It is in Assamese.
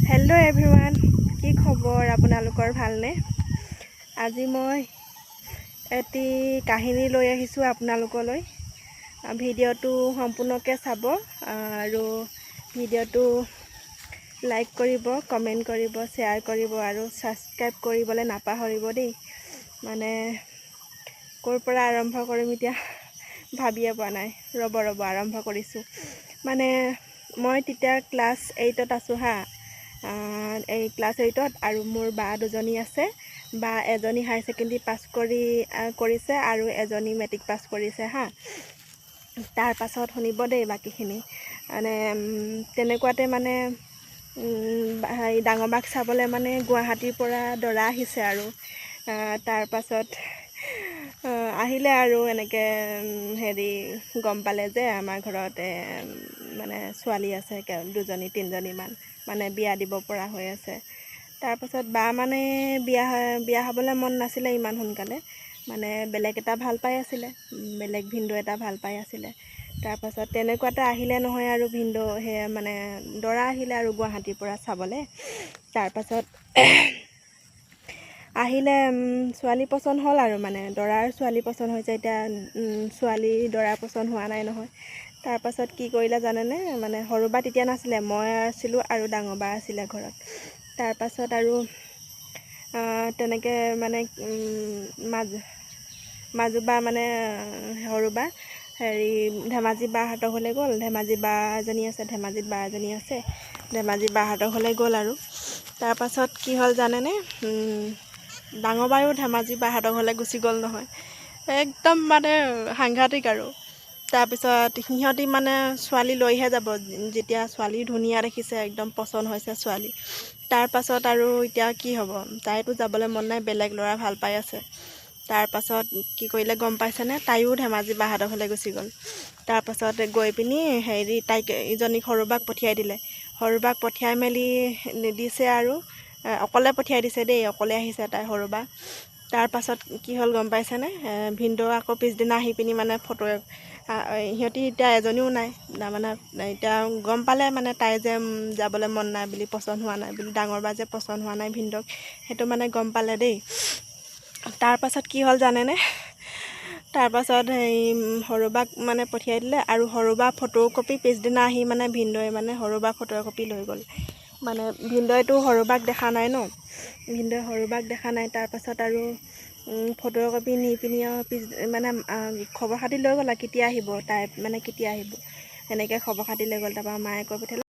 হেল্ল' এভৰিৱান, কি খবৰ আপোনালোকৰ? ভালনে? আজি মই এটি কাহিনী লৈ আহিছোঁ আপোনালোকলৈ। ভিডিঅ'টো সম্পূৰ্ণকৈ চাব আৰু ভিডিঅ'টো লাইক কৰিব, কমেণ্ট কৰিব, শ্বেয়াৰ কৰিব আৰু ছাবস্ক্ৰাইব কৰিবলৈ নাপাহৰিব দেই। মানে ক'ৰ পৰা আৰম্ভ কৰিম এতিয়া ভাবিয়ে পোৱা নাই। ৰ'ব আৰম্ভ কৰিছোঁ। মানে মই তেতিয়া ক্লাছ 8ত আছোঁ হা। এই ক্লাছ 8ত আৰু মোৰ বা দুজনী আছে। বা এজনী হাই ছেকেণ্ডেৰী পাছ কৰিছে আৰু এজনী মেট্ৰিক পাছ কৰিছে হা। তাৰ পাছত শুনিব দেই বাকীখিনি। মানে তেনেকুৱাতে মানে হেৰি ডাঙৰ বাক চাবলৈ মানে গুৱাহাটীৰ পৰা দৰা আহিছে আৰু তাৰ পাছত আহিলে আৰু এনেকৈ হেৰি গম পালে যে আমাৰ ঘৰত মানে ছোৱালী আছে দুজনী তিনিজনীমান, মানে বিয়া দিব পৰা হৈ আছে। তাৰপাছত বা মানে বিয়া হ'বলৈ মন নাছিলে ইমান সোনকালে, মানে বেলেগ এটা ভাল পাই আছিলে, বেলেগ ভিনদেউ এটা ভাল পাই আছিলে। তাৰপাছত তেনেকুৱাতে আহিলে নহয় আৰু ভিনদেউ সেয়া মানে দৰা আহিলে আৰু গুৱাহাটীৰ পৰা চাবলৈ। তাৰপাছত আহিলে ছোৱালী পচন্দ হ'ল আৰু মানে দৰাৰ ছোৱালী পচন্দ হৈছে। এতিয়া ছোৱালী দৰাৰ পচন্দ হোৱা নাই নহয়। তাৰপাছত কি কৰিলে জানেনে? মানে সৰু বা তেতিয়া নাছিলে, মই আছিলোঁ আৰু ডাঙৰ বা আছিলে ঘৰত। তাৰপাছত আৰু তেনেকৈ মানে মাজু বা মানে সৰু বা হেৰি ধেমাজি বাহঁতৰ ঘৰলৈ গ'ল। ধেমাজি বা এজনী আছে, ধেমাজিত বা এজনী আছে। ধেমাজি বাহঁতৰ ঘৰলৈ গ'ল আৰু তাৰপাছত কি হ'ল জানেনে? ডাঙৰ বায়ো ধেমাজি বাহঁতৰ ঘৰলৈ গুচি গ'ল নহয়। একদম মানে সাংঘাতিক আৰু। তাৰপিছত সিহঁতি মানে ছোৱালী লৈহে যাব, যেতিয়া ছোৱালী ধুনীয়া দেখিছে, একদম পচন্দ হৈছে ছোৱালী। তাৰপাছত আৰু এতিয়া কি হ'ব? তাইতো যাবলৈ মন নাই, বেলেগ ল'ৰা ভাল পাই আছে। তাৰপাছত কি কৰিলে গম পাইছেনে? তাইও ধেমাজি বাহঁতৰ ঘৰলৈ গুচি গ'ল। তাৰপাছত গৈ পিনি হেৰি তাইক ইজনী সৰু বাক পঠিয়াই দিলে। সৰু বাক পঠিয়াই মেলি নিদিছে আৰু অকলে পঠিয়াই দিছে দেই, অকলে আহিছে তাই সৰু বা। তাৰপাছত কি হ'ল গম পাইছেনে? ভিনদেউ আকৌ পিছদিনা আহি পিনি মানে ফটো সিহঁতি এতিয়া এজনীও নাই। তাৰমানে এতিয়া গম পালে মানে তাই যে যাবলৈ মন নাই বুলি, পচন্দ হোৱা নাই বুলি, ডাঙৰ বা যে পচন্দ হোৱা নাই ভিনদেউক, সেইটো মানে গম পালে দেই। তাৰপাছত কি হ'ল জানেনে? তাৰপাছত হেৰি সৰু বাক মানে পঠিয়াই দিলে আৰু সৰু বা ফটো কপি পিছদিনা আহি মানে ভিনদেউৱে মানে সৰু বা ফটো কপি লৈ গ'ল। মানে ভিনদেউৱেতো সৰু বাক দেখা নাই ন, ভিনদেউৱে সৰু বাক দেখা নাই। তাৰপাছত আৰু ফটো কপি নি পিনি আৰু মানে খবৰ খাতি লৈ গ'ল আৰু কেতিয়া আহিব, তাই মানে কেতিয়া আহিব, এনেকৈ খবৰ খাতি লৈ গ'ল। তাৰপৰা মায়ে কৈ পঠিয়ালে